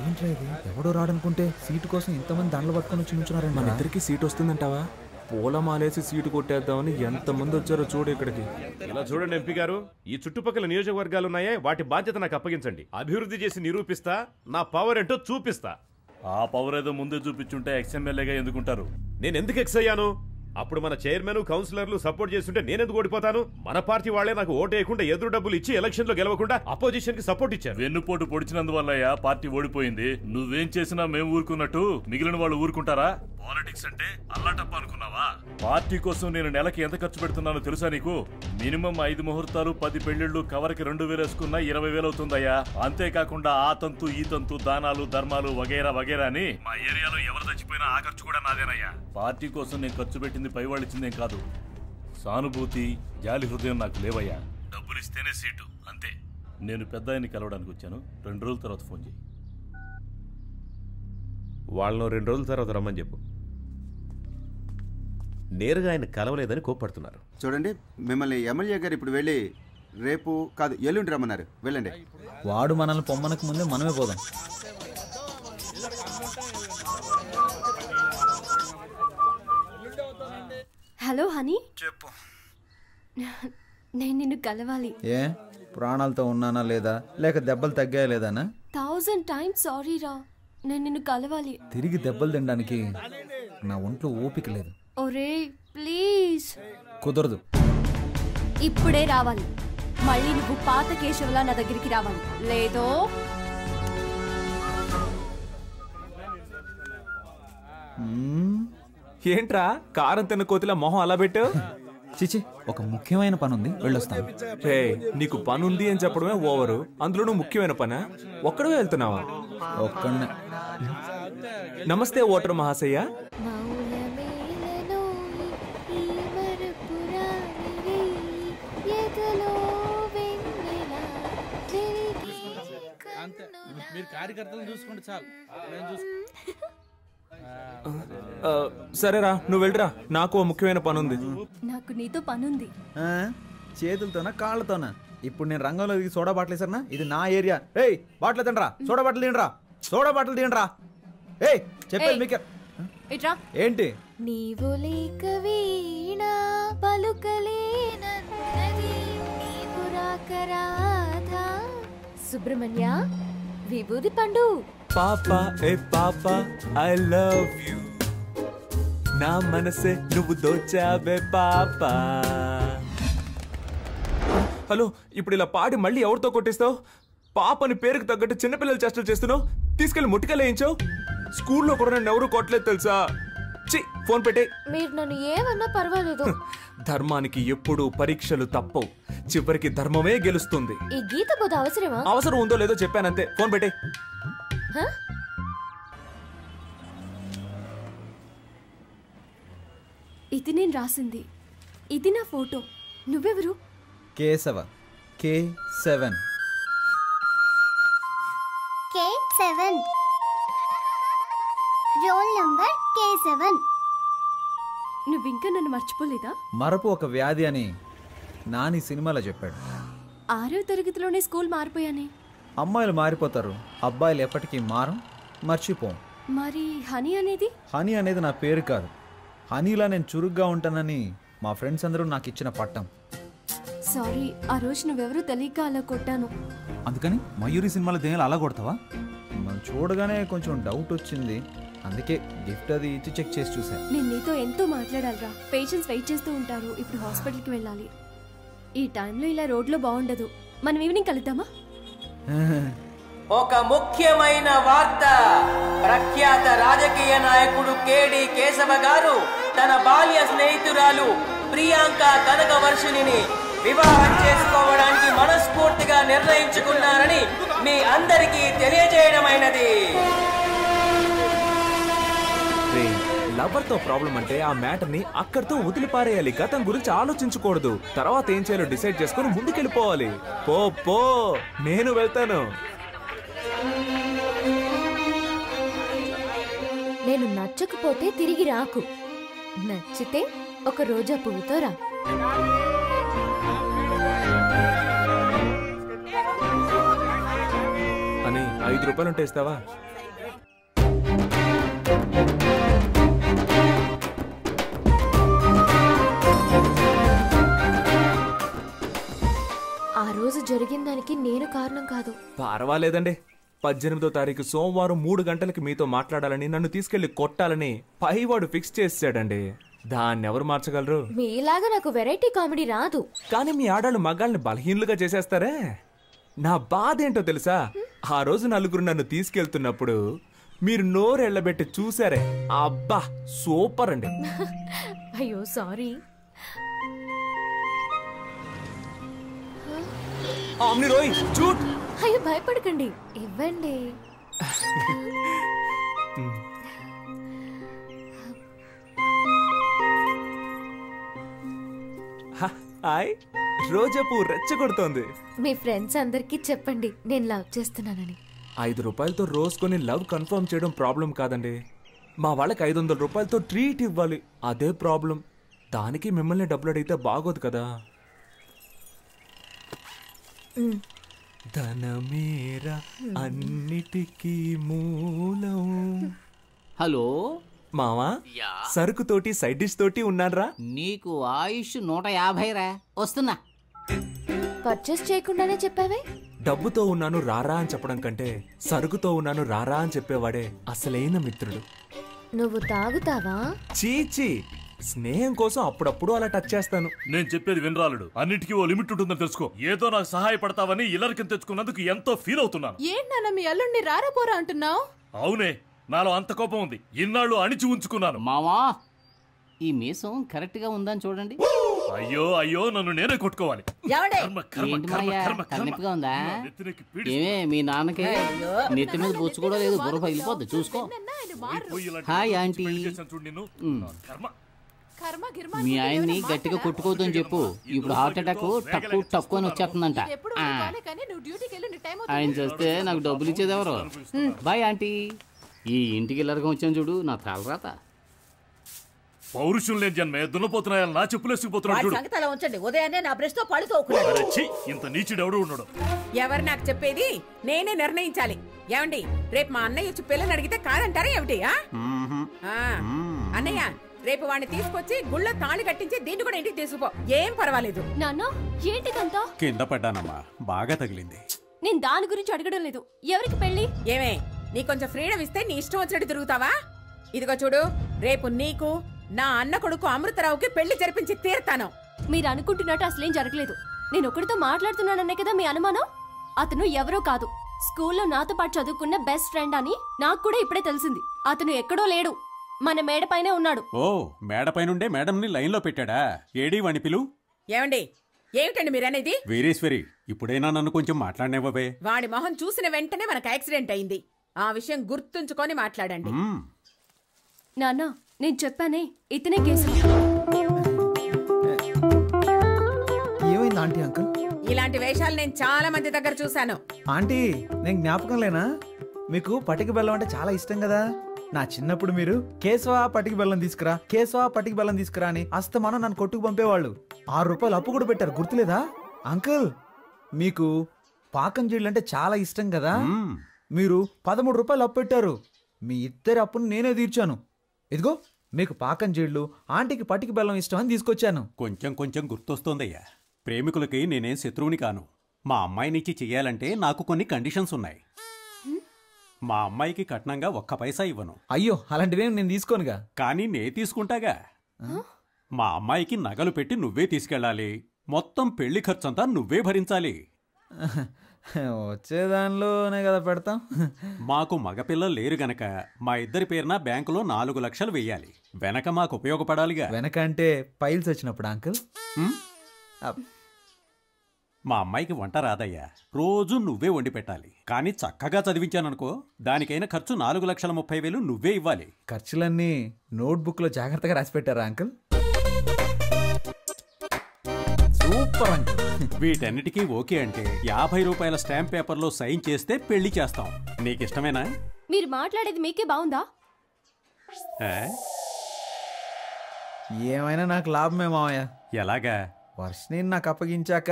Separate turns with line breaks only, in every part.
ఏంట్రా ఇది? ఎవడో రాడనుకుంటే సీటు కోసం ఇంతమంది దండలు పట్టుకొని వచ్చి నుంచున్నారండి.
మన ఇద్దరికి సీట్ వస్తుందంటావా? పూలమాలేసి సీటు కొట్టేద్దామని ఎంతమంది వచ్చారో చూడు ఇక్కడికి.
ఇలా చూడండి ఎంపీ గారు, ఈ చుట్టుపక్కల నియోజకవర్గాలు ఉన్నాయే, వాటి బాధ్యత నాకు అప్పగించండి. అభివృద్ధి చేసి నిరూపిస్తా, నా పవర్ ఏంటో చూపిస్తా.
ఆ పవర్ ఏదో ముందే చూపించుంటే ఎక్స్ఎమ్మెల్యేగా ఎందుకుంటారు?
నేను ఎందుకు ఎక్స్ అయ్యాను? అప్పుడు మన చైర్మన్ కౌన్సిలర్లు సపోర్ట్ చేస్తుంటే నేనెందుకు ఓడిపోతాను? మన పార్టీ వాళ్లే నాకు ఓటు వేయకుండా ఎదురు డబ్బులు ఇచ్చి ఎలక్షన్ లో గెలవకుండా అపోజిషన్ కి సపోర్ట్ ఇచ్చారు.
వెన్నుపోటు పొడిచినందువల్లయ్యా పార్టీ ఓడిపోయింది. నువ్వేం చేసినా మేము ఊరుకున్నట్టు మిగిలిన వాళ్ళు ఊరుకుంటారా? పాలిటిక్స్ అంటే అల్లాటప్ప అనుకున్నావా? పార్టీ కోసం నేను నెలకి ఎంత ఖర్చు పెడుతున్నానో తెలుసా నీకు? మినిమం 5 ముహూర్తాలు 10 పెళ్లిళ్లు కవర్కి 2000 వేసుకున్నా 20,000 అవుతుందయ్యా. అంతేకాకుండా ఆ తంతు ఈ తంతు దానాలు ధర్మాలు వగైరా వగైరా అని మా ఏరియాలో ఎవరు చచ్చిపోయినా ఆ ఖర్చు కూడా నాదేనయ్యా. పార్టీ కోసం నేను ఖర్చు పెట్టింది పైవాళ్ళు ఇచ్చిందేం కాదు. సానుభూతి జాలి హృదయం నాకు లేవయ్యా. డబ్బులు ఇస్తేనే సీటు అంతే. నేను పెద్ద ఆయన్ని కలవడానికి వచ్చాను. 2 రోజుల తర్వాత ఫోన్ చేయి.
వాళ్ళను 2 రోజుల తర్వాత రమ్మని చెప్పు. నేరుగా ఆయన కలవలేదని కోప్పడుతున్నారు.
చూడండి, మిమ్మల్ని ఎమ్మెల్యే గారు ఇప్పుడు వెళ్ళి రేపు కాదు ఎల్లుండి రమ్మన్నారు. వెళ్ళండి.
వాడు మనల్ని పొమ్మనకు ముందే మనమే పోదాం.
హలో హనీ,
చెప్పు.
నేను నిన్ను కలవాలి.
ఏ ప్రాణాలతో ఉన్నానా లేదా, లేక దెబ్బలు తగ్గాయా లేదానా?
1000 times సారీ రా. నేను నిన్ను కలవాలి.
తిరిగి దెబ్బలు తినడానికి నా ఒంట్లో ఓపిక లేదు.
ఒరే ప్లీజ్.
కుదరదు.
ఇప్పుడే రావాలి. మళ్ళీ నువ్వు పాత కేశవలా నా దగ్గరికి రావాలి. లేదో
ఏంట్రా కారం తిన్న కోతిలా మొహం అలా పెట్టావు?
చిచి, ఒక ముఖ్యమైన పని ఉంది, వెళ్ళొస్తాను.
రే, నీకు పని ఉంది అని చెప్పడమే ఓవరు, అందులోనూ ముఖ్యమైన పనా? ఒక్కడే వెళ్తున్నావా?
ఒక్కడనే.
నమస్తే ఓటర్ మహాశయ్య.
మీరు కార్యకర్తలను చూసుకుంటే చాలు.
సరేరా, నువ్వు వెళ్ళరా, నాకు ఓ ముఖ్యమైన పని ఉంది.
నాకు నీతో పనుంది.
చేతులతోనా కాళ్ళతోనా? ఇప్పుడు నేను రంగంలో దిగి సోడా బాటిల్ వేసారనా? ఇది నా ఏరియా. ఏయ్, బాటిల్ తినరా, సోడా బాటిల్ తినరా, సోడా బాటిల్ తినరా. ఏయ్, చెప్పేది మీకే. ఏంటి?
నీవు లేక వీణ పలుకలేనన్నది, నీవు రాక రాధా. సుబ్రహ్మణ్య, విభూది పండు.
పాపా ఏ పాపా, ఐ లవ్ యు. నా మనసే నువ్వు దోచావే పాపా. హలో, ఇప్పుడు ఇలా పాడి మళ్ళీ ఎవరితో కొట్టిస్తావు? పాపని పేరుకు తగ్గట్టు చిన్నపిల్లలు చేష్టలు చేస్తున్నావు. తీసుకెళ్లి ముట్టికలు వేయించావు. స్కూల్లో కూడా నన్ను ఎవరు కొట్టలేదు తెలుసా? ఫోన్ పెట్టే.
మీరు నన్ను ఏమన్నా పర్వాలేదు.
ధర్మానికి ఎప్పుడూ పరీక్షలు తప్పవు. చివరికి ధర్మమే గెలుస్తుంది.
ఈ గీత బోధ అవసరమా?
అవసరం ఉందో లేదో చెప్పానంతే. ఫోన్ పెట్టే.
ఇది నేను రాసింది. ఇది నా ఫోటో. నువ్వెవరు?
Keshava. K7.
K7. Roll number K7.
నువ్వింకా నన్ను మర్చిపోలేదా?
మరపు ఒక వ్యాధి అని నాని సినిమాలో చెప్పాడు.
6వ తరగతిలోనే స్కూల్ మారిపోయానే.
అమ్మాయిలు మారిపోతారు, అబ్బాయిలు ఎప్పటికీ మారం, మర్చిపోం.
మరి హనీ అనేది?
హనీ అనేది నా పేరు కాదు. హనీలా నేను చురుగ్గా ఉంటానని మా ఫ్రెండ్స్ అందరూ నాకు ఇచ్చిన పట్టం.
సారీ, ఆ రోజు నువ్వెవరో తెలియక అలా కొట్టాను.
అందుకని మయూరి సినిమాలో దేనిలో అలా కొడతావా? మనం చూడగానే కొంచెం డౌట్ వచ్చింది, అందుకే గిఫ్ట్ అది ఇచ్చి చెక్ చేసి చూసాను.
నేను నీతో ఎంతో మాట్లాడాలిరా. పేషెంట్స్ వెయిట్ చేస్తూ ఉంటారు. ఇప్పుడు హాస్పిటల్కి వెళ్ళాలి. ఈ టైంలో ఇలా రోడ్లో బాగుండదు. మనం ఈవినింగ్ కలుద్దామా?
ఒక ముఖ్యమైన వార్త. ప్రఖ్యాత రాజకీయ నాయకుడు కేడి కేశవ గారు తన బాల్య స్నేహితురాలు ప్రియాంక కనకవర్షిణిని వివాహం చేసుకోవడానికి మనస్ఫూర్తిగా నిర్ణయించుకున్నారని మీ అందరికీ తెలియజేయడమైనది.
లవర్ తో ప్రాబ్లం అంటే ఆ మ్యాటర్ ని అక్కడితో వదిలిపారేయాలి. గతం గురించి ఆలోచించకూడదు. తర్వాత ఏం చేయాలో డిసైడ్ చేసుకుని ముందుకెళ్ళిపోవాలి. పో పో, నేను వెళ్తాను.
నేను నచ్చకపోతే తిరిగి రాకు. నచ్చితే ఒక రోజా పువ్వుతో రా.
రూపాయలు ఉంటే ఇస్తావా?
ఆ రోజు జరిగిన దానికి నేను కారణం కాదు.
పర్వాలేదండి. 18వ తారీఖు సోమవారం 3 గంటలకి మీతో మాట్లాడాలని, నన్ను తీసుకెళ్లి కొట్టాలని పైవాడు ఫిక్స్ చేసాడండి. దాన్ని ఎవరు మార్చగలరు?
మీలాగా నాకు వెరైటీ కామెడీ రాదు.
కానీ మీ ఆడాళ్ళు మగాళ్ళని బలహీనులుగా చేసేస్తారే. నా బాధ ఏంటో తెలుసా? ఆ రోజు నలుగురు నన్ను తీసుకెళ్తున్నప్పుడు మీరు నోరు ఎళ్ళబెట్టి చూసారే, అబ్బా సూపర్ అండి.
అయ్యో సారీ.
చూట్.
అయ్యో భయపడకండి, ఇవ్వండి.
హాయ్. రోజా పువ్వు రెచ్చగొడుతోంది.
మీ ఫ్రెండ్స్ అందరికి చెప్పండి నేను లవ్ చేస్తున్నానని.
5 రూపాయలతో రోజు కొని లవ్ కన్ఫర్మ్ చేయడం ప్రాబ్లం కాదండి. మా వాళ్ళకి 500 రూపాయలతో ట్రీట్ ఇవ్వాలి, అదే ప్రాబ్లం. దానికి మిమ్మల్ని డబ్బులు అడిగితే బాగోదు కదా. ధనమేరా అన్నిటికీ మూలం.
హలో
మావా, సరుకుతోటి సైడ్ డిష్ తోటి ఉన్నారా?
నీకు ఆయుష్ 150 రా. వస్తున్నా.
పర్చేస్ చేయకుండానే చెప్పావే.
డబ్బుతో ఉన్నాను రారా అని చెప్పడం కంటే సరుకుతో ఉన్నాను రారా అని చెప్పేవాడే అసలైన మిత్రుడు.
నువ్వు తాగుతావా?
చీచి, స్నేహం కోసం అప్పుడప్పుడు అలా టచ్ చేస్తాను.
నేను చెప్పేది వినరాలుడు. అన్నిటికీ ఓ లిమిట్ ఉంటుందని తెలుసుకో. ఏదో నాకు సహాయపడతావని ఇల్లరికం తెచ్చుకున్నందుకు ఎంతో ఫీల్ అవుతున్నాను.
ఏంటన్నా మీ అల్లుడిని రారాపోరా అంటున్నావు?
అవునే, నాలో అంత కోపం ఉంది. ఇన్నాళ్ళు అణిచి ఉంచుకున్నాను.
మావా, ఈ మీసం కరెక్ట్ గా ఉందని చూడండి.
అయ్యో అయ్యో, నన్ను నేనే కొట్టుకోవాలి.
తలనొప్పిగా ఉందా? ఏమే మీ నాన్నకి నెత్తి మీద బొచ్చు కూడా లేదు, బుర్ర పగిలిపోద్ది చూసుకో. Hi aunty. మీ ఆయన్ని గట్టిగా కొట్టుకోవద్దని చెప్పు. ఇప్పుడు హార్ట్ అటాక్ టక్కు టక్కు అని వచ్చేస్తుందంట. ఆయన చేస్తే నాకు డబ్బులు ఇచ్చేది ఎవరు? బాయ్ ఆంటీ. ఈ ఇంటికి ఇల్లరకం వచ్చాను చూడు, నా తలరాత.
పౌరుషం లేని జన్మే దున్నపోతున్నాయని నా చెప్పులేసుకుపోతున్నాడు.
ఉదయాన్నే నా బ్రష్ తో పళ్ళు తోకున్నాడు.
ఇంత నీచుడు ఎవడు ఉన్నాడు?
ఎవరు నాకు చెప్పేది? నేనే నిర్ణయించాలి. ఏమండి, రేపు మా అన్నయ్య వచ్చి పిల్లని అడిగితే కాదంటారా ఏమిటి? అన్నయ్య, రేపు వాడిని తీసుకొచ్చి గుళ్ళో తాళి కట్టించి దీన్ని కూడా ఇంటికి తీసుకుపో. ఏం పర్వాలేదు.
నాన్న ఏంటిదంతా?
కింద పడ్డానమ్మా, బాగా తగిలింది.
నేను దాని గురించి అడగడం లేదు. ఎవరికి పెళ్లి?
ఏమే, నీ కొంచెం ఫ్రీడమ్ ఇస్తే నీ ఇష్టం వచ్చినట్టు తిరుగుతావా? ఇదిగో చూడు, రేపు నీకు నా అన్న కొడుకు అమృతరావుకి పెళ్లి జరిపించి తీరుతాను.
మీరు అనుకుంటున్నట్టు అసలేం జరగలేదు. నేను ఒకరితో మాట్లాడుతున్నాననే కదా మీ అనుమానం? అతను ఎవరో కాదు, స్కూల్లో నాతో పాటు చదువుకున్న బెస్ట్ ఫ్రెండ్ అని నాకు కూడా ఇప్పుడే తెలిసింది. అతను ఎక్కడో లేడు, మన మేడ పైనే ఉన్నాడు.
ఓ, మేడ పైనుండే మేడంని లైన్ లో పెట్టాడా? ఏడీ వాణి పిలు.
ఏమండి, ఏమిటండి మీరనేది?
వీరేశ్వరి, ఇప్పుడైనా నన్ను కొంచెం మాట్లాడనివ్వవే.
వాడి మొహం చూసిన వెంటనే మనకు యాక్సిడెంట్ అయింది. ఆ విషయం గుర్తుంచుకొని మాట్లాడండి.
నాన్న, నేను చెప్పానే, ఇతనే కేసు.
ఏమైంది ఆంటీ? అంకుల్,
ఇలాంటి వేషాలు నేను చాలా మంది దగ్గర చూశాను.
ఆంటీ, నేను జ్ఞాపకం లేనా? మీకు పటిక బెల్లం అంటే చాలా ఇష్టం కదా. నా చిన్నప్పుడు మీరు కేశవ పటికి బెల్లం తీసుకురా, కేశవ పటికి బెల్లం తీసుకురా అని అస్తమానం నన్ను కొట్టుకు పంపేవాళ్ళు. 6 రూపాయలు అప్పు కూడా పెట్టారు, గుర్తులేదా? అంకుల్, మీకు పాకం జీళ్ళు అంటే చాలా ఇష్టం కదా. మీరు 13 రూపాయలు అప్పు పెట్టారు. మీ ఇద్దరి అప్పును నేనే తీర్చాను. ఇదిగో మీకు పాకం జీళ్ళు, ఆంటీకి పటికి బెల్లం ఇష్టం అని తీసుకొచ్చాను.
కొంచెం కొంచెం గుర్తొస్తోందయ్యా. ప్రేమికులకి నేనేం శత్రువుని కాను. మా అమ్మాయినిచ్చి చెయ్యాలంటే నాకు కొన్ని కండిషన్స్ ఉన్నాయి. మా అమ్మాయికి కట్నంగా 1 పైసా ఇవ్వను.
అయ్యో, అలాంటివేం నేను తీసుకోనుగా.
కానీ నే తీసుకుంటాగా. మా అమ్మాయికి నగలు పెట్టి నువ్వే తీసుకెళ్ళాలి. మొత్తం పెళ్లి ఖర్చంతా నువ్వే భరించాలి.
వచ్చేదానిలోనే కదా పెడతాం.
మాకు మగపిల్లలు లేరు గనక మా ఇద్దరి పేరున బ్యాంకులో 4 లక్షలు వెయ్యాలి. వెనక మాకు ఉపయోగపడాలిగా.
వెనక అంటే పైల్స్ వచ్చినప్పుడు అంకుల్.
మా అమ్మాయికి వంట రాదయ్యా. రోజు నువ్వే వండి పెట్టాలి. కానీ చక్కగా చదివించాననుకో, దానికైనా ఖర్చు 4,30,000 నువ్వే ఇవ్వాలి.
ఖర్చులన్నీ నోట్బుక్ లో జాగ్రత్తగా రాసి పెట్టారా అంకుల్? Super uncle.
వీటన్నిటికీ ఓకే అంటే 50 రూపాయల స్టాంప్ పేపర్లో సైన్ చేస్తే పెళ్లి చేస్తాం. నీకిష్టమేనా?
మీరు మాట్లాడేది మీకే బాగుందా?
ఏమైనా నాకు లాభమే మావయ్య.
ఎలాగా?
వర్షని నాకు అప్పగించాక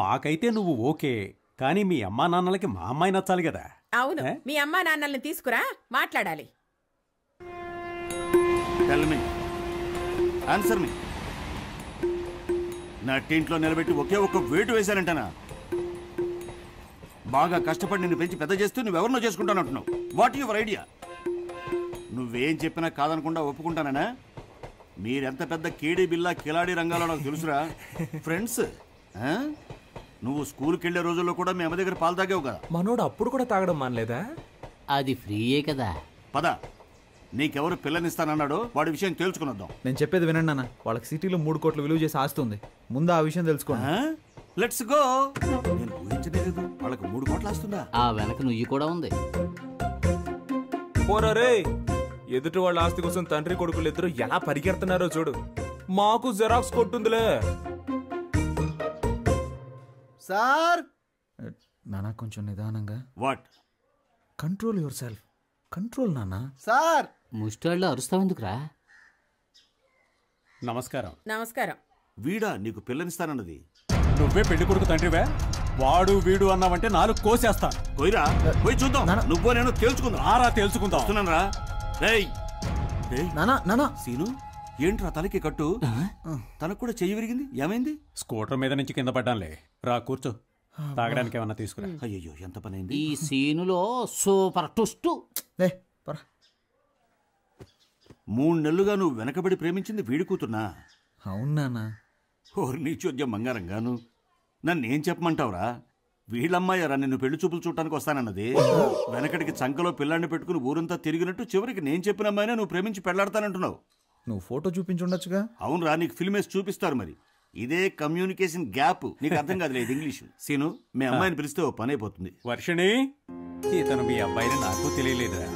మాకైతే నువ్వు ఓకే, కానీ మీ అమ్మా నాన్నలకి మా అమ్మాయి నచ్చాలి కదా.
అవును, మీ అమ్మా నాన్నల్ని తీసుకురా, మాట్లాడాలి.
ఆన్సర్ మీ. నా టీంట్లో నిలబెట్టి ఒకే ఒక్క వేటు వేశానంటనా? బాగా కష్టపడి నిన్ను పెంచి పెద్ద చేస్తూ నువ్వెవరినో చేసుకుంటానంటున్నావు. What your idea? నువ్వేం చెప్పినా కాదనకుండా ఒప్పుకుంటానా? మీరెంత పెద్ద కేడీ బిల్లా కిలాడీ రంగాలో నాకు తెలుసురా. ఫ్రెండ్స్, నువ్వు స్కూల్కి వెళ్ళే రోజుల్లో కూడా మీ అమ్మ దగ్గర పాలు తాగావు కదా.
మనోడు అప్పుడు కూడా తాగడం మానలేదా?
అది ఫ్రీయే కదా.
పద, నీకెవరు పిల్లనిస్తానన్నాడో వాడి విషయం తెలుసుకునొద్దాం.
నేను చెప్పేది వినండి అన్న. వాళ్ళకి సిటీలో 3 కోట్లు విలువ చేసి ఆస్తుంది. ముందు ఆ విషయం తెలుసుకోండి.
Let's go. నేను ఊహించలేదు వాళ్ళకి 3 కోట్లు ఆస్తుందా.
ఆ వెనక నుయ్యి కూడా ఉంది.
పోరే, ఎదుటి వాళ్ళ ఆస్తి కోసం తండ్రి కొడుకులు ఇద్దరు ఎలా పరిగెడుతున్నారో చూడు. మాకు జెరాక్స్ కొట్టుందిలే.
సార్ నానా కొంచెం నిదానంగా.
What?
Control your self. Control నానా.
సార్ ముష్టాళ్ళు అరుస్తావెందుకురా?
నమస్కారం.
నమస్కారం.
వీడా నీకు పిల్లనిస్తానన్నది?
నువ్వే పెళ్లి కొడుకు తండ్రివే. వాడు వీడు అన్నావంటే 4 కోసేస్తాను.
పోయిరా, పోయి చూద్దాం. నువ్వు నేను తేల్చుకుందాం.
ఆరా తేల్చుకుందాం.
వస్తున్నాను రా. సీను, ఏంట్రా తలకి కట్టు? తనకు కూడా చెయ్యి విరిగింది, ఏమైంది?
స్కూటర్ మీద నుంచి కింద పడ్డానులే. రా కూర్చో, తాగడానికి ఏమన్నా తీసుకురా.
అయ్యో, ఎంత పని అయింది.
ఈ సీనులో సూపర్ ట్విస్ట్.
3 నెలలుగా నువ్వు వెనకబడి ప్రేమించింది వీడి కూతున్నా?
అవునా?
ఓరి నీ చోద్యం బంగారంగాను. నన్నేం చెప్పమంటావురా? వీళ్ళమ్మాయారా నిన్ను పెళ్లి చూపులు చూడటానికి వస్తానన్నది. వెనకటికి చంకలో పిల్లాన్ని పెట్టుకుని ఊరంతా తిరిగినట్టు చివరికి నేను చెప్పిన అమ్మాయినే నువ్వు ప్రేమించి పెళ్లాడతానంటున్నావు.
నువ్వు ఫోటో చూపించుండొచ్చుగా.
అవునరా, నీకు ఫిల్మ్ వేసి చూపిస్తారు. మరి ఇదే కమ్యూనికేషన్ గ్యాప్. నీకు అర్థం కాదులేదు ఇంగ్లీషు. సీను, మీ అమ్మాయిని పిలిస్తే ఓ పని అయిపోతుంది.
వర్షిణి, ఇతను మీ అబ్బాయిని నాకు తెలియలేదురా.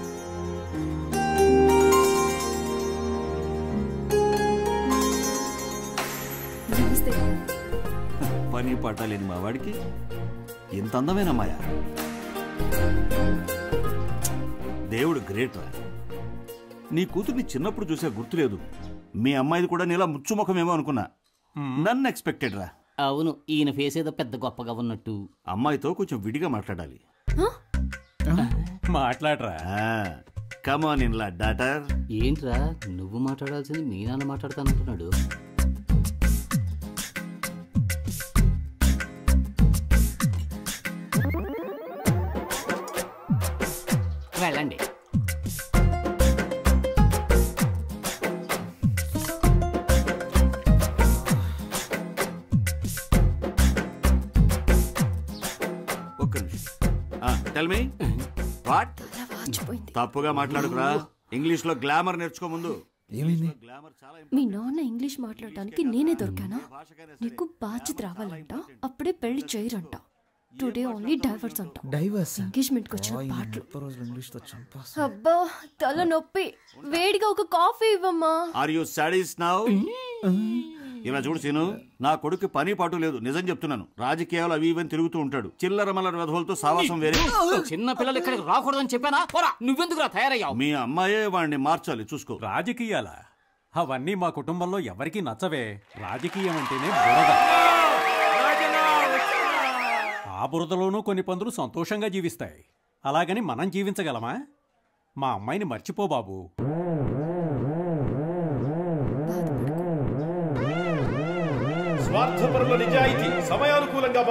పని పట్టాలేని మా వాడికి ఎంత అందమైన అమ్మాయ. దేవుడు గ్రేట్ రా. నీ కూతుర్ని చిన్నప్పుడు చూసా గుర్తులేదు. మీ అమ్మాయిది కూడా నీలా ముచ్చుముఖమేమో అనుకున్నా. నన్ను ఎక్స్పెక్టెడ్ రా.
అవును, ఈయన ఫేస్ ఏదో పెద్ద గొప్పగా ఉన్నట్టు.
అమ్మాయితో కొంచెం విడిగా మాట్లాడాలి.
మాట్లాడరా.
కమాన్ ఇన్ లా డాటర్.
ఏంట్రా నువ్వు మాట్లాడాల్సింది మీ నాన్న మాట్లాడతానంటున్నాడు. వెళ్ళండి.
ఒక్క నిమిషం. Tell me what? తప్పుగా మాట్లాడుకురా. ఇంగ్లీష్ లో గ్లామర్ నేర్చుకో ముందు.
ఏమైంది?
మీ నాన్న ఇంగ్లీష్ మాట్లాడటానికి నేనే దొరికానా? నీకు బాధ్యత రావాలంట, అప్పుడే పెళ్లి చేయరంట. టుడే ఓన్లీ డైవర్స్ అంట.
డైవర్స్?
ఎంగేజ్మెంట్ కి వచ్చిన పాటలు.
ఇంగ్లీష్ తో చంపేస్తా.
అబ్బా తల నొప్పి. వేడిగా ఒక కాఫీ ఇవ్వమ్మా.
Are you sadist now? ఇలా చూడు సీను, నా కొడుకు పని పాటు లేదు. నిజం చెప్తున్నాను. రాజకీయాలు అవి ఇవని తిరుగుతూ ఉంటాడు. చిల్లర మల్లర వెధవలతో సావాసం వేరే.
చిన్న పిల్లలు ఇక్కడికి రాకూడదని చెప్పానా? నువ్వెందుకు తయారయ్యావు?
మీ అమ్మాయే వాడిని మార్చాలి, చూసుకో.
రాజకీయాలా? అవన్నీ మా కుటుంబంలో ఎవరికీ నచ్చవే. రాజకీయం అంటేనే బురద. ఆ బురదలోనూ కొన్ని పందులు సంతోషంగా జీవిస్తాయి. అలాగని మనం జీవించగలమా? మా అమ్మాయిని మర్చిపో బాబు.
స్వార్థపరుల నిజాయితీ సమయానుకూలంగా